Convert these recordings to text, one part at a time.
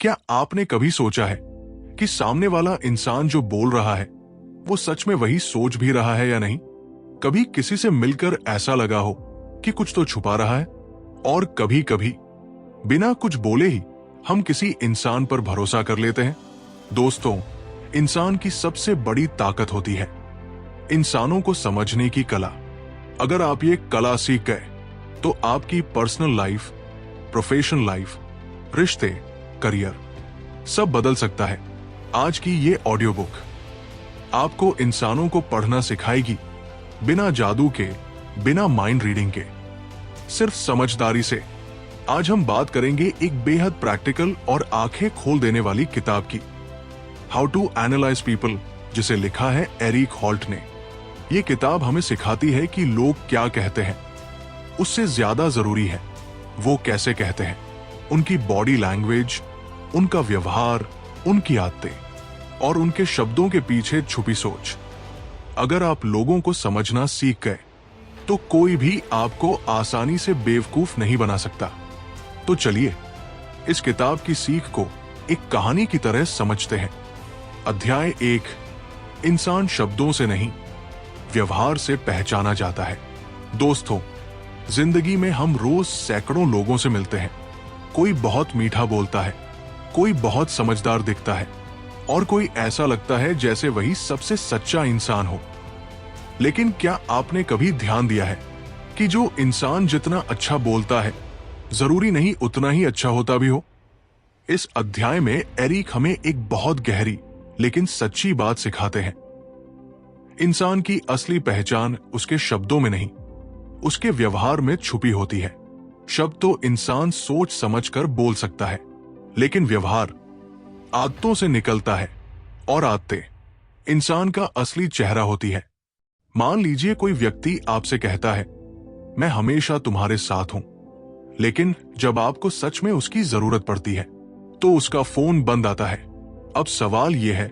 क्या आपने कभी सोचा है कि सामने वाला इंसान जो बोल रहा है वो सच में वही सोच भी रहा है या नहीं? कभी किसी से मिलकर ऐसा लगा हो कि कुछ तो छुपा रहा है, और कभी कभी बिना कुछ बोले ही हम किसी इंसान पर भरोसा कर लेते हैं। दोस्तों, इंसान की सबसे बड़ी ताकत होती है इंसानों को समझने की कला। अगर आप ये कला सीख गए तो आपकी पर्सनल लाइफ, प्रोफेशनल लाइफ, रिश्ते, करियर सब बदल सकता है। आज की ये ऑडियो बुक आपको इंसानों को पढ़ना सिखाएगी, बिना जादू के, बिना माइंड रीडिंग के, सिर्फ समझदारी से। आज हम बात करेंगे एक बेहद प्रैक्टिकल और आंखें खोल देने वाली किताब की, हाउ टू एनालाइज पीपल, जिसे लिखा है एरिक हॉल्ट ने। ये किताब हमें सिखाती है कि लोग क्या कहते हैं, उससे ज्यादा जरूरी है वो कैसे कहते हैं। उनकी बॉडी लैंग्वेज, उनका व्यवहार, उनकी आदतें और उनके शब्दों के पीछे छुपी सोच। अगर आप लोगों को समझना सीख गए तो कोई भी आपको आसानी से बेवकूफ नहीं बना सकता। तो चलिए इस किताब की सीख को एक कहानी की तरह समझते हैं। अध्याय 1, इंसान शब्दों से नहीं, व्यवहार से पहचाना जाता है। दोस्तों, जिंदगी में हम रोज सैकड़ों लोगों से मिलते हैं। कोई बहुत मीठा बोलता है, कोई बहुत समझदार दिखता है, और कोई ऐसा लगता है जैसे वही सबसे सच्चा इंसान हो। लेकिन क्या आपने कभी ध्यान दिया है कि जो इंसान जितना अच्छा बोलता है, जरूरी नहीं उतना ही अच्छा होता भी हो? इस अध्याय में एरिक हमें एक बहुत गहरी लेकिन सच्ची बात सिखाते हैं। इंसान की असली पहचान उसके शब्दों में नहीं, उसके व्यवहार में छुपी होती है। शब्द तो इंसान सोच समझकर बोल सकता है, लेकिन व्यवहार आदतों से निकलता है, और आदतें इंसान का असली चेहरा होती है। मान लीजिए कोई व्यक्ति आपसे कहता है, मैं हमेशा तुम्हारे साथ हूं, लेकिन जब आपको सच में उसकी जरूरत पड़ती है तो उसका फोन बंद आता है। अब सवाल यह है,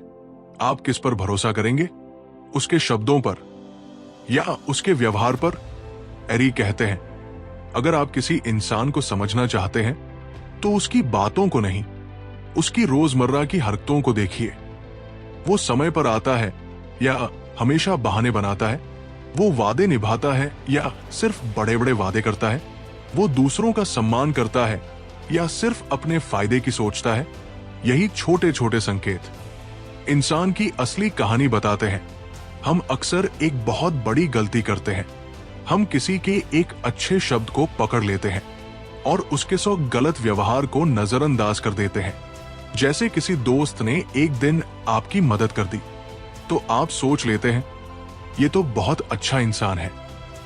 आप किस पर भरोसा करेंगे, उसके शब्दों पर या उसके व्यवहार पर? एरिक कहते हैं, अगर आप किसी इंसान को समझना चाहते हैं तो उसकी बातों को नहीं, उसकी रोजमर्रा की हरकतों को देखिए। वो समय पर आता है या हमेशा बहाने बनाता है? वो वादे निभाता है या सिर्फ बड़े बड़े वादे करता है? वो दूसरों का सम्मान करता है या सिर्फ अपने फायदे की सोचता है? यही छोटे छोटे संकेत इंसान की असली कहानी बताते हैं। हम अक्सर एक बहुत बड़ी गलती करते हैं। हम किसी के एक अच्छे शब्द को पकड़ लेते हैं और उसके 100 गलत व्यवहार को नजरअंदाज कर देते हैं। जैसे किसी दोस्त ने एक दिन आपकी मदद कर दी तो आप सोच लेते हैं, ये तो बहुत अच्छा इंसान है।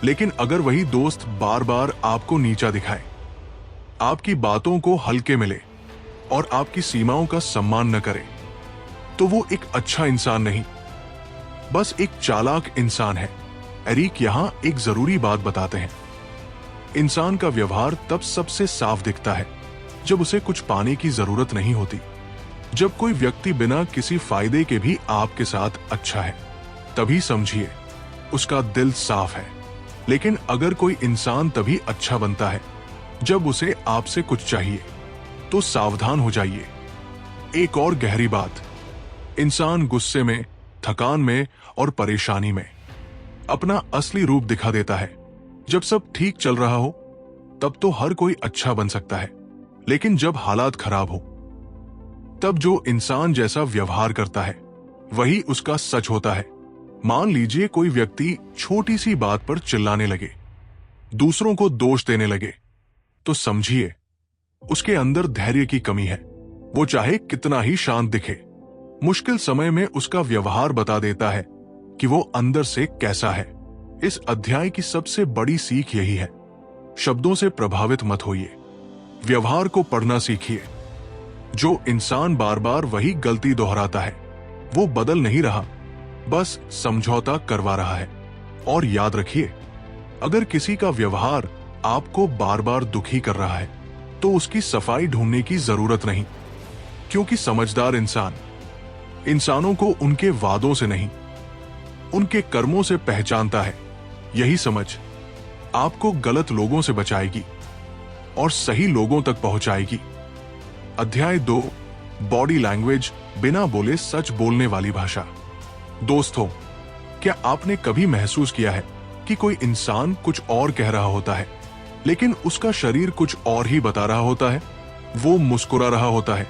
लेकिन अगर वही दोस्त बार बार आपको नीचा दिखाए, आपकी बातों को हल्के में ले और आपकी सीमाओं का सम्मान न करे, तो वो एक अच्छा इंसान नहीं, बस एक चालाक इंसान है। एरिक यहां एक जरूरी बात बताते हैं। इंसान का व्यवहार तब सबसे साफ दिखता है जब उसे कुछ पाने की जरूरत नहीं होती। जब कोई व्यक्ति बिना किसी फायदे के भी आपके साथ अच्छा है, तभी समझिए उसका दिल साफ है। लेकिन अगर कोई इंसान तभी अच्छा बनता है जब उसे आपसे कुछ चाहिए, तो सावधान हो जाइए। एक और गहरी बात, इंसान गुस्से में, थकान में और परेशानी में अपना असली रूप दिखा देता है। जब सब ठीक चल रहा हो तब तो हर कोई अच्छा बन सकता है, लेकिन जब हालात खराब हो तब जो इंसान जैसा व्यवहार करता है वही उसका सच होता है। मान लीजिए कोई व्यक्ति छोटी सी बात पर चिल्लाने लगे, दूसरों को दोष देने लगे, तो समझिए उसके अंदर धैर्य की कमी है। वो चाहे कितना ही शांत दिखे, मुश्किल समय में उसका व्यवहार बता देता है कि वो अंदर से कैसा है। इस अध्याय की सबसे बड़ी सीख यही है, शब्दों से प्रभावित मत होइए, व्यवहार को पढ़ना सीखिए। जो इंसान बार बार वही गलती दोहराता है वो बदल नहीं रहा, बस समझौता करवा रहा है। और याद रखिए, अगर किसी का व्यवहार आपको बार बार दुखी कर रहा है तो उसकी सफाई ढूंढने की जरूरत नहीं, क्योंकि समझदार इंसान इंसानों को उनके वादों से नहीं, उनके कर्मों से पहचानता है। यही समझ आपको गलत लोगों से बचाएगी और सही लोगों तक पहुंचाएगी। अध्याय 2, बॉडी लैंग्वेज, बिना बोले सच बोलने वाली भाषा। दोस्तों, क्या आपने कभी महसूस किया है कि कोई इंसान कुछ और कह रहा होता है, लेकिन उसका शरीर कुछ और ही बता रहा होता है? वो मुस्कुरा रहा होता है,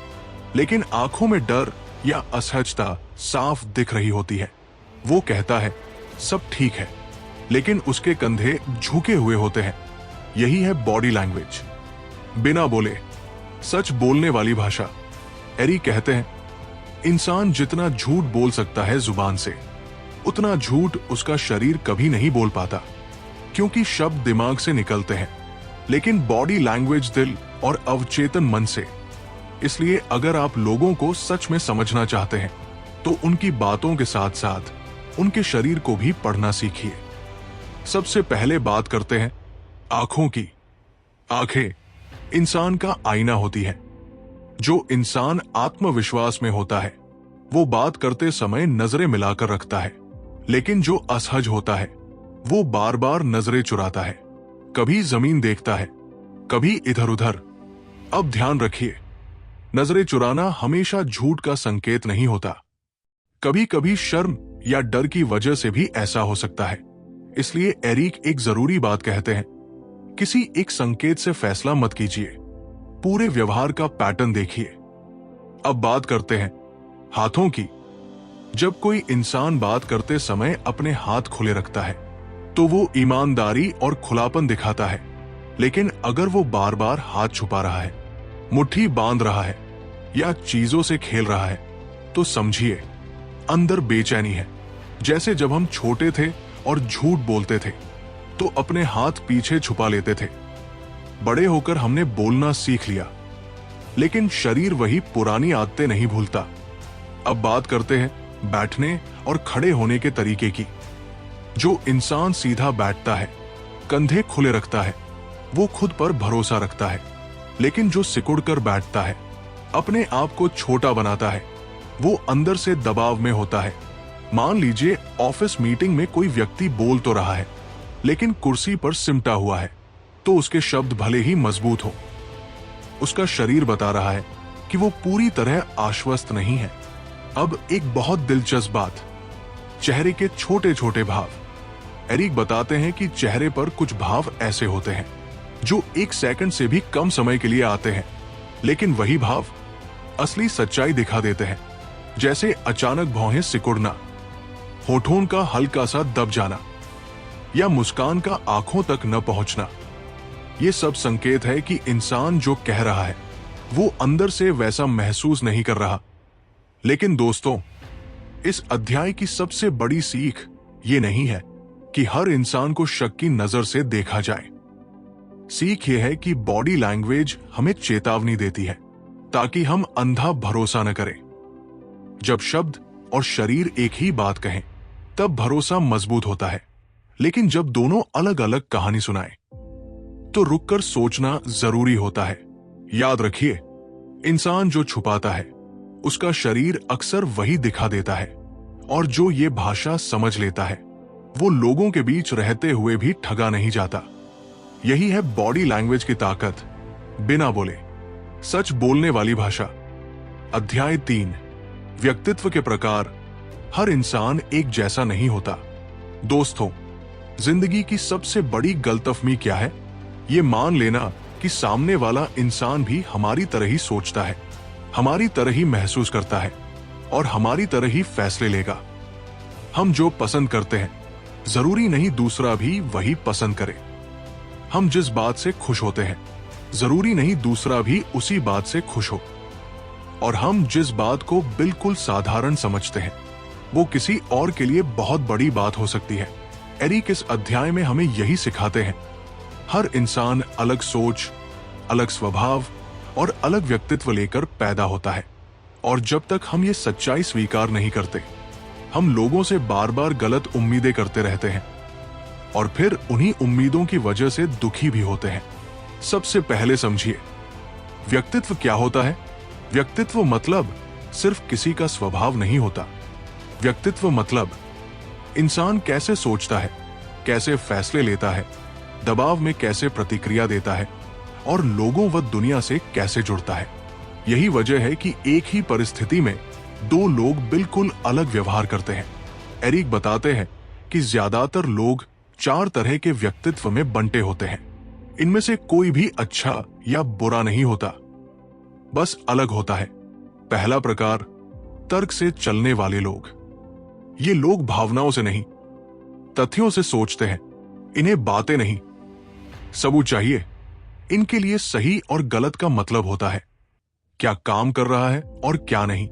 लेकिन आंखों में डर या असहजता साफ दिख रही होती है। वो कहता है सब ठीक है, लेकिन उसके कंधे झुके हुए होते हैं। यही है बॉडी लैंग्वेज, बिना बोले सच बोलने वाली भाषा। एरिक कहते हैं, इंसान जितना झूठ बोल सकता है जुबान से, उतना झूठ उसका शरीर कभी नहीं बोल पाता, क्योंकि शब्द दिमाग से निकलते हैं, लेकिन बॉडी लैंग्वेज दिल और अवचेतन मन से। इसलिए अगर आप लोगों को सच में समझना चाहते हैं, तो उनकी बातों के साथ साथ उनके शरीर को भी पढ़ना सीखिए। सबसे पहले बात करते हैं आंखों की। आंखें इंसान का आईना होती है। जो इंसान आत्मविश्वास में होता है, वो बात करते समय नजरें मिलाकर रखता है, लेकिन जो असहज होता है, वो बार बार नजरें चुराता है, कभी जमीन देखता है, कभी इधर उधर। अब ध्यान रखिए, नजरें चुराना हमेशा झूठ का संकेत नहीं होता। कभी कभी शर्म या डर की वजह से भी ऐसा हो सकता है। इसलिए एरिक एक जरूरी बात कहते हैं, किसी एक संकेत से फैसला मत कीजिए, पूरे व्यवहार का पैटर्न देखिए। अब बात करते हैं हाथों की। जब कोई इंसान बात करते समय अपने हाथ खुले रखता है, तो वो ईमानदारी और खुलापन दिखाता है। लेकिन अगर वो बार बार हाथ छुपा रहा है, मुट्ठी बांध रहा है या चीजों से खेल रहा है, तो समझिए अंदर बेचैनी है। जैसे जब हम छोटे थे और झूठ बोलते थे, तो अपने हाथ पीछे छुपा लेते थे। बड़े होकर हमने बोलना सीख लिया, लेकिन शरीर वही पुरानी आदतें नहीं भूलता। अब बात करते हैं बैठने और खड़े होने के तरीके की। जो इंसान सीधा बैठता है, कंधे खुले रखता है, वो खुद पर भरोसा रखता है। लेकिन जो सिकुड़कर बैठता है, अपने आप को छोटा बनाता है, वो अंदर से दबाव में होता है। मान लीजिए ऑफिस मीटिंग में कोई व्यक्ति बोल तो रहा है, लेकिन कुर्सी पर सिमटा हुआ है, तो उसके शब्द भले ही मजबूत हो, उसका शरीर बता रहा है कि वो पूरी तरह आश्वस्त नहीं है। अब एक बहुत दिलचस्प बात, चेहरे के छोटे छोटे भाव। एरिक बताते हैं कि चेहरे पर कुछ भाव ऐसे होते हैं जो 1 सेकंड से भी कम समय के लिए आते हैं, लेकिन वही भाव असली सच्चाई दिखा देते हैं। जैसे अचानक भौहें सिकुड़ना, होठों का हल्का सा दब जाना, या मुस्कान का आंखों तक न पहुंचना। ये सब संकेत है कि इंसान जो कह रहा है, वो अंदर से वैसा महसूस नहीं कर रहा। लेकिन दोस्तों, इस अध्याय की सबसे बड़ी सीख ये नहीं है कि हर इंसान को शक की नजर से देखा जाए। सीख ये है कि बॉडी लैंग्वेज हमें चेतावनी देती है, ताकि हम अंधा भरोसा न करें। जब शब्द और शरीर एक ही बात कहें, तब भरोसा मजबूत होता है। लेकिन जब दोनों अलग अलग कहानी सुनाएं, तो रुककर सोचना जरूरी होता है। याद रखिए, इंसान जो छुपाता है, उसका शरीर अक्सर वही दिखा देता है, और जो ये भाषा समझ लेता है, वो लोगों के बीच रहते हुए भी ठगा नहीं जाता। यही है बॉडी लैंग्वेज की ताकत, बिना बोले सच बोलने वाली भाषा। अध्याय 3, व्यक्तित्व के प्रकार। हर इंसान एक जैसा नहीं होता। दोस्तों, जिंदगी की सबसे बड़ी गलतफहमी क्या है? ये मान लेना कि सामने वाला इंसान भी हमारी तरह ही सोचता है, हमारी तरह ही महसूस करता है, और हमारी तरह ही फैसले लेगा। हम जो पसंद करते हैं, जरूरी नहीं दूसरा भी वही पसंद करे। हम जिस बात से खुश होते हैं, जरूरी नहीं दूसरा भी उसी बात से खुश हो। और हम जिस बात को बिल्कुल साधारण समझते हैं, वो किसी और के लिए बहुत बड़ी बात हो सकती है। एरिक इस अध्याय में हमें यही सिखाते हैं। हर इंसान अलग सोच, अलग स्वभाव और अलग व्यक्तित्व लेकर पैदा होता है, और जब तक हम ये सच्चाई स्वीकार नहीं करते, हम लोगों से बार बार गलत उम्मीदें करते रहते हैं, और फिर उन्हीं उम्मीदों की वजह से दुखी भी होते हैं। सबसे पहले समझिए, व्यक्तित्व क्या होता है। व्यक्तित्व मतलब सिर्फ किसी का स्वभाव नहीं होता। व्यक्तित्व मतलब इंसान कैसे सोचता है, कैसे फैसले लेता है, दबाव में कैसे प्रतिक्रिया देता है, और लोगों व दुनिया से कैसे जुड़ता है। यही वजह है कि एक ही परिस्थिति में दो लोग बिल्कुल अलग व्यवहार करते हैं। एरिक बताते हैं कि ज्यादातर लोग 4 तरह के व्यक्तित्व में बंटे होते हैं। इनमें से कोई भी अच्छा या बुरा नहीं होता, बस अलग होता है। पहला प्रकार, तर्क से चलने वाले लोग। ये लोग भावनाओं से नहीं, तथ्यों से सोचते हैं। इन्हें बातें नहीं, सबूत चाहिए। इनके लिए सही और गलत का मतलब होता है, क्या काम कर रहा है और क्या नहीं।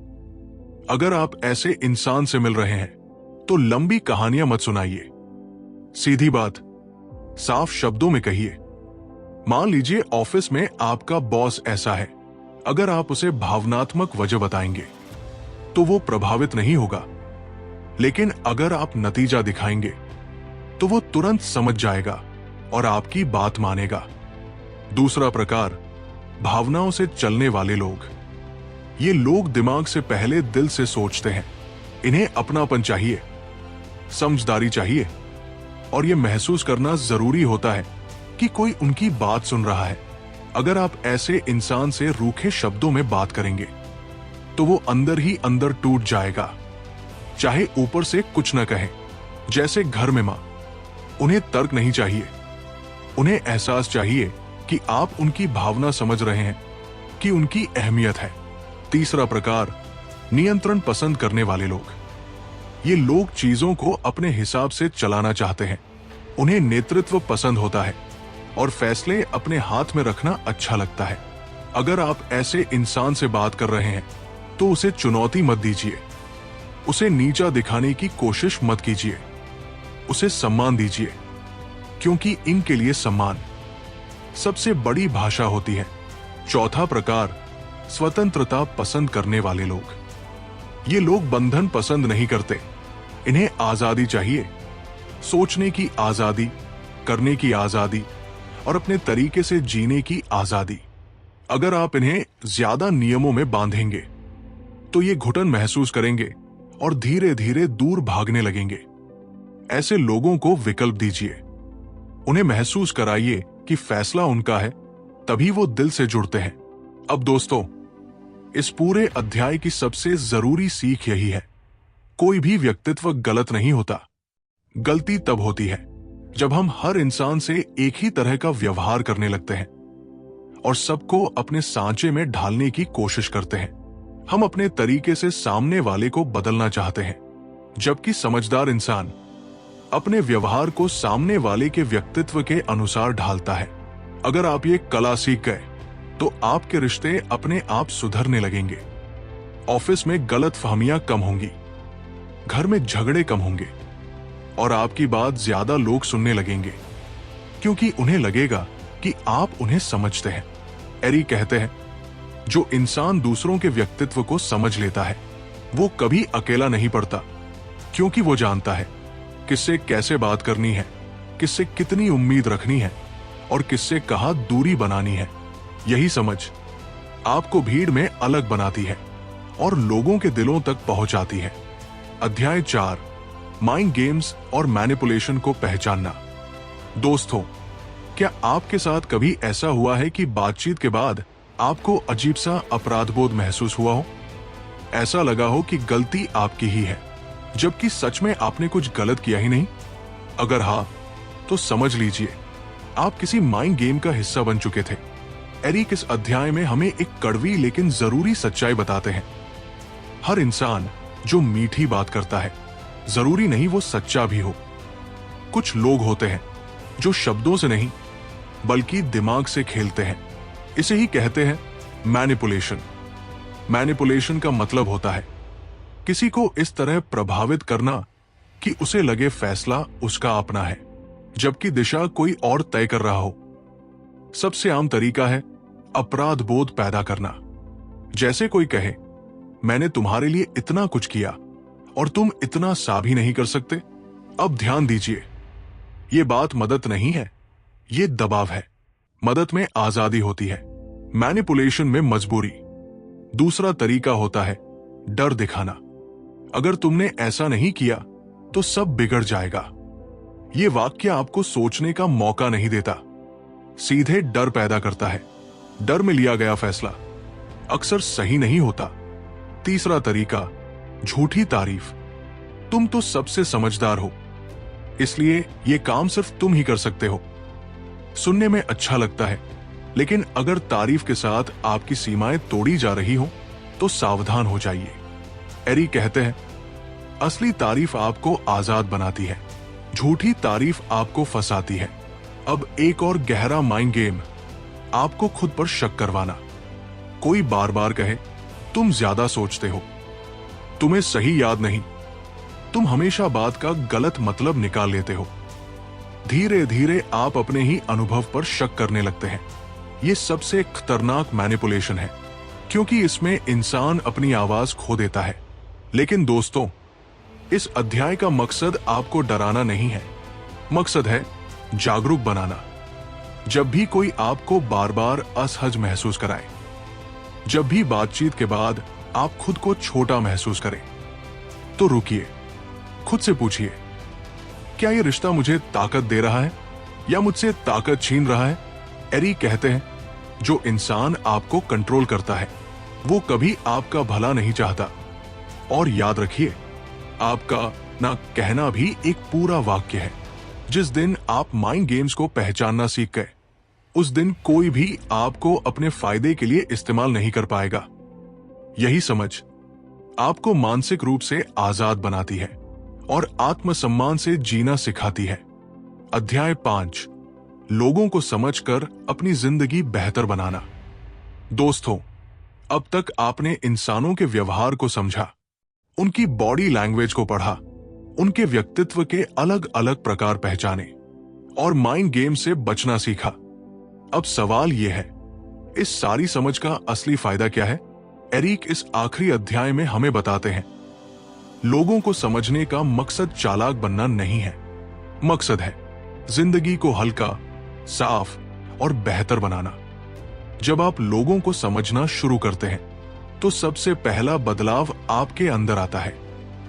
अगर आप ऐसे इंसान से मिल रहे हैं तो लंबी कहानियां मत सुनाइए, सीधी बात साफ शब्दों में कहिए। मान लीजिए ऑफिस में आपका बॉस ऐसा है, अगर आप उसे भावनात्मक वजह बताएंगे तो वो प्रभावित नहीं होगा, लेकिन अगर आप नतीजा दिखाएंगे तो वो तुरंत समझ जाएगा और आपकी बात मानेगा। दूसरा प्रकार, भावनाओं से चलने वाले लोग। ये लोग दिमाग से पहले दिल से सोचते हैं। इन्हें अपनापन चाहिए, समझदारी चाहिए, और ये महसूस करना जरूरी होता है कि कोई उनकी बात सुन रहा है। अगर आप ऐसे इंसान से रूखे शब्दों में बात करेंगे तो वो अंदर ही अंदर टूट जाएगा, चाहे ऊपर से कुछ न कहें। जैसे घर में मां, उन्हें तर्क नहीं चाहिए, उन्हें एहसास चाहिए कि आप उनकी भावना समझ रहे हैं, कि उनकी अहमियत है। तीसरा प्रकार, नियंत्रण पसंद करने वाले लोग। ये लोग चीजों को अपने हिसाब से चलाना चाहते हैं। उन्हें नेतृत्व पसंद होता है और फैसले अपने हाथ में रखना अच्छा लगता है। अगर आप ऐसे इंसान से बात कर रहे हैं तो उसे चुनौती मत दीजिए, उसे नीचा दिखाने की कोशिश मत कीजिए, उसे सम्मान दीजिए, क्योंकि इनके लिए सम्मान सबसे बड़ी भाषा होती है। चौथा प्रकार, स्वतंत्रता पसंद करने वाले लोग। ये लोग बंधन पसंद नहीं करते, इन्हें आजादी चाहिए, सोचने की आजादी, करने की आजादी और अपने तरीके से जीने की आजादी। अगर आप इन्हें ज्यादा नियमों में बांधेंगे तो ये घुटन महसूस करेंगे और धीरे धीरे दूर भागने लगेंगे। ऐसे लोगों को विकल्प दीजिए, उन्हें महसूस कराइए कि फैसला उनका है, तभी वो दिल से जुड़ते हैं। अब दोस्तों, इस पूरे अध्याय की सबसे जरूरी सीख यही है, कोई भी व्यक्तित्व गलत नहीं होता। गलती तब होती है जब हम हर इंसान से एक ही तरह का व्यवहार करने लगते हैं और सबको अपने सांचे में ढालने की कोशिश करते हैं। हम अपने तरीके से सामने वाले को बदलना चाहते हैं, जबकि समझदार इंसान अपने व्यवहार को सामने वाले के व्यक्तित्व के अनुसार ढालता है। अगर आप ये कला सीख गए तो आपके रिश्ते अपने आप सुधरने लगेंगे। ऑफिस में गलतफहमियां कम होंगी, घर में झगड़े कम होंगे और आपकी बात ज्यादा लोग सुनने लगेंगे, क्योंकि उन्हें लगेगा कि आप उन्हें समझते हैं। एरी कहते हैं, जो इंसान दूसरों के व्यक्तित्व को समझ लेता है वो कभी अकेला नहीं पड़ता, क्योंकि वो जानता है किससे कैसे बात करनी है, किससे कितनी उम्मीद रखनी है और किससे कहाँ दूरी बनानी है। यही समझ आपको भीड़ में अलग बनाती है और लोगों के दिलों तक पहुंचाती है। अध्याय 4, माइंड गेम्स और मैनिपुलेशन को पहचानना। दोस्तों, क्या आपके साथ कभी ऐसा हुआ है कि बातचीत के बाद आपको अजीब सा अपराधबोध महसूस हुआ हो? ऐसा लगा हो कि गलती आपकी ही है, जबकि सच में आपने कुछ गलत किया ही नहीं? अगर हाँ, तो समझ लीजिए आप किसी माइंड गेम का हिस्सा बन चुके थे। एरिक इस अध्याय में हमें एक कड़वी लेकिन जरूरी सच्चाई बताते हैं। हर इंसान जो मीठी बात करता है, जरूरी नहीं वो सच्चा भी हो। कुछ लोग होते हैं जो शब्दों से नहीं बल्कि दिमाग से खेलते हैं। इसे ही कहते हैं मैनिपुलेशन। मैनिपुलेशन का मतलब होता है किसी को इस तरह प्रभावित करना कि उसे लगे फैसला उसका अपना है, जबकि दिशा कोई और तय कर रहा हो। सबसे आम तरीका है अपराध बोध पैदा करना। जैसे कोई कहे, मैंने तुम्हारे लिए इतना कुछ किया और तुम इतना सा भी नहीं कर सकते। अब ध्यान दीजिए, ये बात मदद नहीं है, ये दबाव है। मदद में आजादी होती है, मैनिपुलेशन में मजबूरी। दूसरा तरीका होता है डर दिखाना। अगर तुमने ऐसा नहीं किया तो सब बिगड़ जाएगा। ये वाक्य आपको सोचने का मौका नहीं देता, सीधे डर पैदा करता है। डर में लिया गया फैसला अक्सर सही नहीं होता। तीसरा तरीका, झूठी तारीफ। तुम तो सबसे समझदार हो, इसलिए ये काम सिर्फ तुम ही कर सकते हो। सुनने में अच्छा लगता है, लेकिन अगर तारीफ के साथ आपकी सीमाएं तोड़ी जा रही हो तो सावधान हो जाइए। एरी कहते हैं, असली तारीफ आपको आजाद बनाती है, झूठी तारीफ आपको फंसाती है। अब एक और गहरा माइंड गेम, आपको खुद पर शक करवाना। कोई बार बार कहे, तुम ज्यादा सोचते हो, तुम्हें सही याद नहीं, तुम हमेशा बात का गलत मतलब निकाल लेते हो। धीरे धीरे आप अपने ही अनुभव पर शक करने लगते हैं। यह सबसे खतरनाक मैनिपुलेशन है, क्योंकि इसमें इंसान अपनी आवाज खो देता है। लेकिन दोस्तों, इस अध्याय का मकसद आपको डराना नहीं है, मकसद है जागरूक बनाना। जब भी कोई आपको बार बार असहज महसूस कराए, जब भी बातचीत के बाद आप खुद को छोटा महसूस करें, तो रुकिए, खुद से पूछिए, क्या यह रिश्ता मुझे ताकत दे रहा है या मुझसे ताकत छीन रहा है? एरी कहते हैं, जो इंसान आपको कंट्रोल करता है वो कभी आपका भला नहीं चाहता। और याद रखिए, आपका ना कहना भी एक पूरा वाक्य है। जिस दिन आप माइंड गेम्स को पहचानना सीख गए, उस दिन कोई भी आपको अपने फायदे के लिए इस्तेमाल नहीं कर पाएगा। यही समझ आपको मानसिक रूप से आजाद बनाती है और आत्मसम्मान से जीना सिखाती है। अध्याय 5, लोगों को समझकर अपनी जिंदगी बेहतर बनाना। दोस्तों, अब तक आपने इंसानों के व्यवहार को समझा, उनकी बॉडी लैंग्वेज को पढ़ा, उनके व्यक्तित्व के अलग अलग प्रकार पहचाने और माइंड गेम से बचना सीखा। अब सवाल यह है, इस सारी समझ का असली फायदा क्या है? एरिक इस आखिरी अध्याय में हमें बताते हैं, लोगों को समझने का मकसद चालाक बनना नहीं है, मकसद है जिंदगी को हल्का, साफ और बेहतर बनाना। जब आप लोगों को समझना शुरू करते हैं तो सबसे पहला बदलाव आपके अंदर आता है।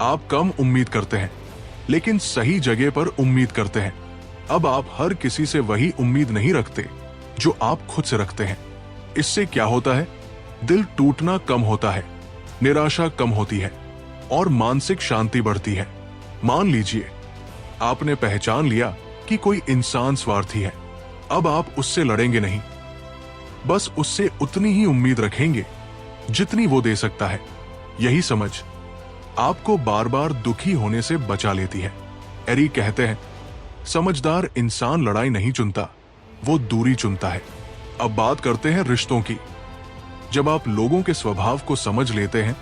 आप कम उम्मीद करते हैं, लेकिन सही जगह पर उम्मीद करते हैं। अब आप हर किसी से वही उम्मीद नहीं रखते जो आप खुद से रखते हैं। इससे क्या होता है? दिल टूटना कम होता है, निराशा कम होती है और मानसिक शांति बढ़ती है। मान लीजिए आपने पहचान लिया कि कोई इंसान स्वार्थी है, अब आप उससे लड़ेंगे नहीं, बस उससे उतनी ही उम्मीद रखेंगे जितनी वो दे सकता है। यही समझ आपको बार बार दुखी होने से बचा लेती है। एरी कहते हैं, समझदार इंसान लड़ाई नहीं चुनता, वो दूरी चुनता है। अब बात करते हैं रिश्तों की। जब आप लोगों के स्वभाव को समझ लेते हैं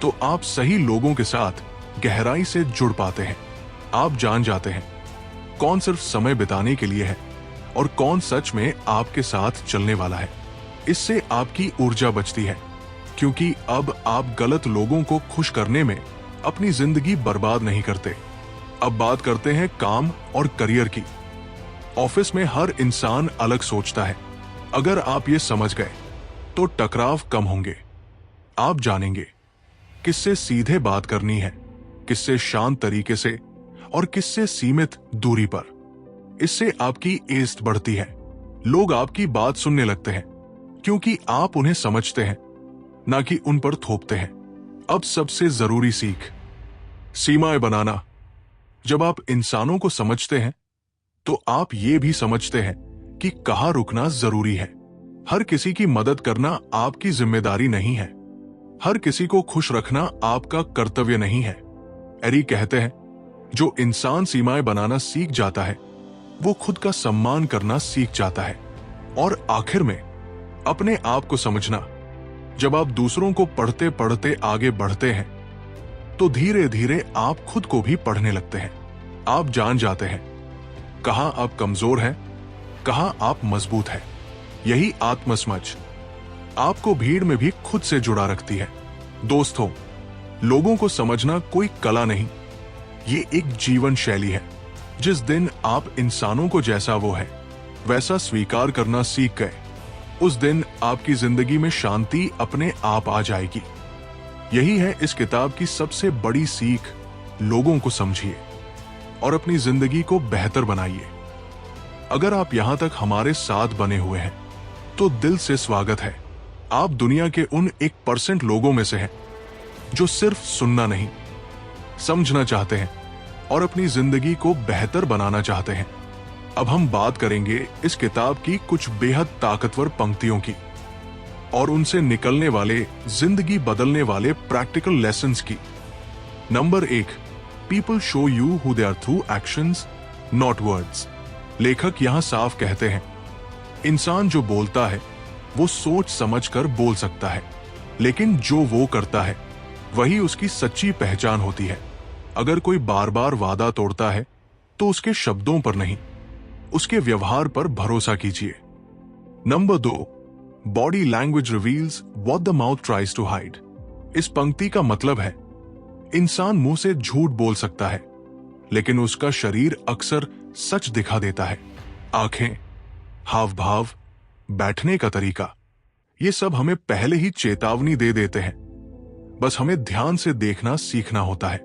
तो आप सही लोगों के साथ गहराई से जुड़ पाते हैं। आप जान जाते हैं कौन सिर्फ समय बिताने के लिए है और कौन सच में आपके साथ चलने वाला है। इससे आपकी ऊर्जा बचती है, क्योंकि अब आप गलत लोगों को खुश करने में अपनी जिंदगी बर्बाद नहीं करते। अब बात करते हैं काम और करियर की। ऑफिस में हर इंसान अलग सोचता है। अगर आप ये समझ गए तो टकराव कम होंगे। आप जानेंगे किससे सीधे बात करनी है, किससे शांत तरीके से और किससे सीमित दूरी पर। इससे आपकी इज्जत बढ़ती है। लोग आपकी बात सुनने लगते हैं क्योंकि आप उन्हें समझते हैं, ना कि उन पर थोपते हैं। अब सबसे जरूरी सीख, सीमाएं बनाना। जब आप इंसानों को समझते हैं तो आप ये भी समझते हैं कि कहाँ रुकना जरूरी है। हर किसी की मदद करना आपकी जिम्मेदारी नहीं है, हर किसी को खुश रखना आपका कर्तव्य नहीं है। एरी कहते हैं, जो इंसान सीमाएं बनाना सीख जाता है वो खुद का सम्मान करना सीख जाता है। और आखिर में अपने आप को समझना। जब आप दूसरों को पढ़ते पढ़ते आगे बढ़ते हैं तो धीरे धीरे आप खुद को भी पढ़ने लगते हैं। आप जान जाते हैं कहां आप कमजोर हैं, कहां आप मजबूत हैं। यही आत्मसमझ आपको भीड़ में भी खुद से जुड़ा रखती है। दोस्तों, लोगों को समझना कोई कला नहीं, ये एक जीवन शैली है। जिस दिन आप इंसानों को जैसा वो है वैसा स्वीकार करना सीख गए, उस दिन आपकी जिंदगी में शांति अपने आप आ जाएगी। यही है इस किताब की सबसे बड़ी सीख। लोगों को समझिए और अपनी जिंदगी को बेहतर बनाइए। अगर आप यहां तक हमारे साथ बने हुए हैं तो दिल से स्वागत है। आप दुनिया के उन 1% लोगों में से हैं जो सिर्फ सुनना नहीं, समझना चाहते हैं और अपनी जिंदगी को बेहतर बनाना चाहते हैं। अब हम बात करेंगे इस किताब की कुछ बेहद ताकतवर पंक्तियों की और उनसे निकलने वाले, जिंदगी बदलने वाले प्रैक्टिकल लेसन्स की। Number 1, people show you who they are through actions, not words. लेखक यहां साफ कहते हैं, इंसान जो बोलता है वो सोच समझकर बोल सकता है, लेकिन जो वो करता है वही उसकी सच्ची पहचान होती है। अगर कोई बार बार वादा तोड़ता है तो उसके शब्दों पर नहीं, उसके व्यवहार पर भरोसा कीजिए। Number 2, body language reveals what the mouth tries to hide. इस पंक्ति का मतलब है, इंसान मुंह से झूठ बोल सकता है, लेकिन उसका शरीर अक्सर सच दिखा देता है। आंखें, हाव भाव, बैठने का तरीका, ये सब हमें पहले ही चेतावनी दे देते हैं। बस हमें ध्यान से देखना सीखना होता है।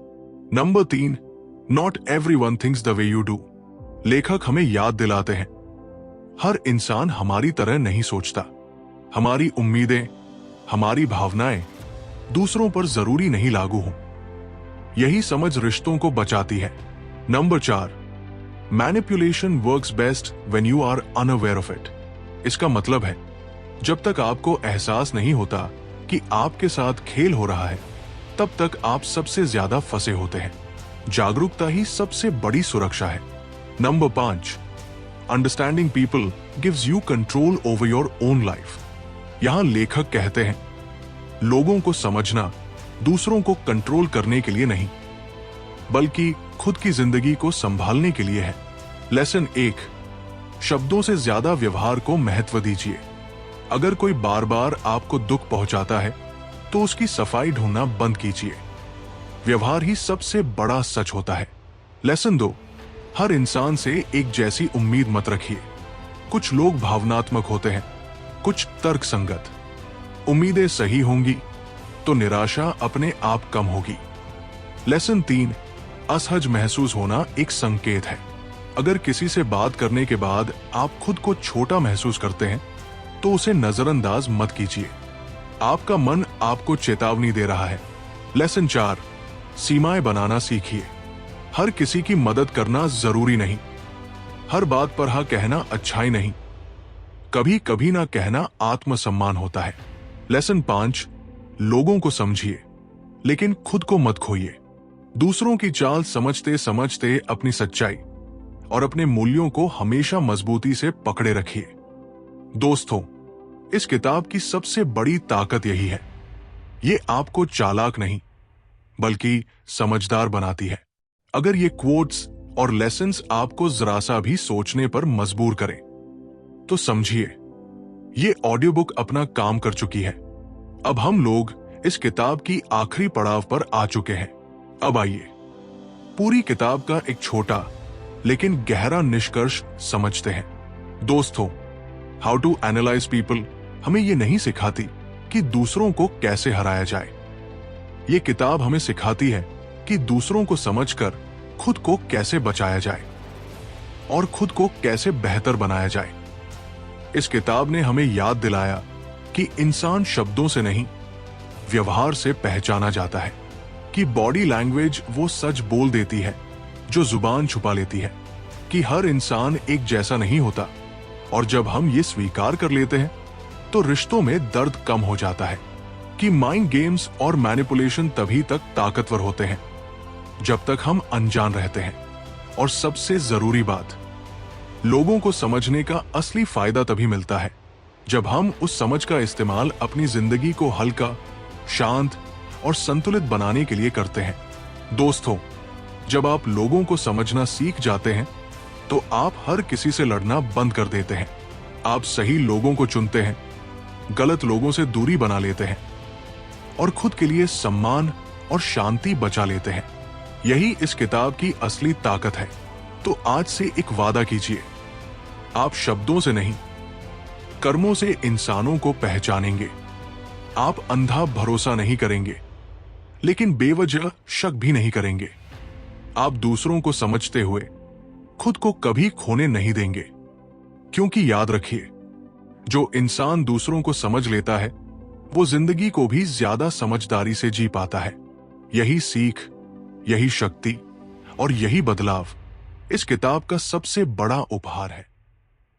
Number 3, not everyone thinks the way you do. लेखक हमें याद दिलाते हैं, हर इंसान हमारी तरह नहीं सोचता। हमारी उम्मीदें, हमारी भावनाएं दूसरों पर जरूरी नहीं लागू हों। यही समझ रिश्तों को बचाती है। Number 4, manipulation works best when you are unaware of it. इसका मतलब है, जब तक आपको एहसास नहीं होता कि आपके साथ खेल हो रहा है, तब तक आप सबसे ज्यादा फंसे होते हैं। जागरूकता ही सबसे बड़ी सुरक्षा है। Number 5, understanding people gives you control over your own life. यहां लेखक कहते हैं, लोगों को समझना दूसरों को कंट्रोल करने के लिए नहीं, बल्कि खुद की जिंदगी को संभालने के लिए है। लेसन 1, शब्दों से ज्यादा व्यवहार को महत्व दीजिए। अगर कोई बार बार आपको दुख पहुंचाता है तो उसकी सफाई ढूंढना बंद कीजिए। व्यवहार ही सबसे बड़ा सच होता है। लेसन 2, हर इंसान से एक जैसी उम्मीद मत रखिए। कुछ लोग भावनात्मक होते हैं, कुछ तर्क संगत। उम्मीदें सही होंगी तो निराशा अपने आप कम होगी। लेसन 3, असहज महसूस होना एक संकेत है। अगर किसी से बात करने के बाद आप खुद को छोटा महसूस करते हैं तो उसे नजरअंदाज मत कीजिए। आपका मन आपको चेतावनी दे रहा है। लेसन 4, सीमाएं बनाना सीखिए। हर किसी की मदद करना जरूरी नहीं। हर बात पर हाँ कहना अच्छाई नहीं। कभी कभी ना कहना आत्मसम्मान होता है। लेसन 5, लोगों को समझिए, लेकिन खुद को मत खोइए। दूसरों की चाल समझते समझते अपनी सच्चाई और अपने मूल्यों को हमेशा मजबूती से पकड़े रखिए। दोस्तों, इस किताब की सबसे बड़ी ताकत यही है, ये आपको चालाक नहीं बल्कि समझदार बनाती है। अगर ये क्वोट्स और लेसन्स आपको जरा सा भी सोचने पर मजबूर करें, तो समझिए ये ऑडियो बुक अपना काम कर चुकी है। अब हम लोग इस किताब की आखिरी पड़ाव पर आ चुके हैं। अब आइए पूरी किताब का एक छोटा लेकिन गहरा निष्कर्ष समझते हैं। दोस्तों, हाउ टू एनालाइज पीपल हमें ये नहीं सिखाती कि दूसरों को कैसे हराया जाए। ये किताब हमें सिखाती है कि दूसरों को समझकर खुद को कैसे बचाया जाए और खुद को कैसे बेहतर बनाया जाए। इस किताब ने हमें याद दिलाया कि इंसान शब्दों से नहीं, व्यवहार से पहचाना जाता है, कि बॉडी लैंग्वेज वो सच बोल देती है जो जुबान छुपा लेती है, कि हर इंसान एक जैसा नहीं होता, और जब हम ये स्वीकार कर लेते हैं तो रिश्तों में दर्द कम हो जाता है, कि माइंड गेम्स और मैनिपुलेशन तभी तक ताकतवर होते हैं जब तक हम अनजान रहते हैं, और सबसे जरूरी बात, लोगों को समझने का असली फायदा तभी मिलता है जब हम उस समझ का इस्तेमाल अपनी जिंदगी को हल्का, शांत और संतुलित बनाने के लिए करते हैं। दोस्तों, जब आप लोगों को समझना सीख जाते हैं तो आप हर किसी से लड़ना बंद कर देते हैं। आप सही लोगों को चुनते हैं, गलत लोगों से दूरी बना लेते हैं और खुद के लिए सम्मान और शांति बचा लेते हैं। यही इस किताब की असली ताकत है। तो आज से एक वादा कीजिए, आप शब्दों से नहीं, कर्मों से इंसानों को पहचानेंगे। आप अंधा भरोसा नहीं करेंगे, लेकिन बेवजह शक भी नहीं करेंगे। आप दूसरों को समझते हुए खुद को कभी खोने नहीं देंगे, क्योंकि याद रखिए, जो इंसान दूसरों को समझ लेता है वो जिंदगी को भी ज्यादा समझदारी से जी पाता है। यही सीख, यही शक्ति और यही बदलाव इस किताब का सबसे बड़ा उपहार है।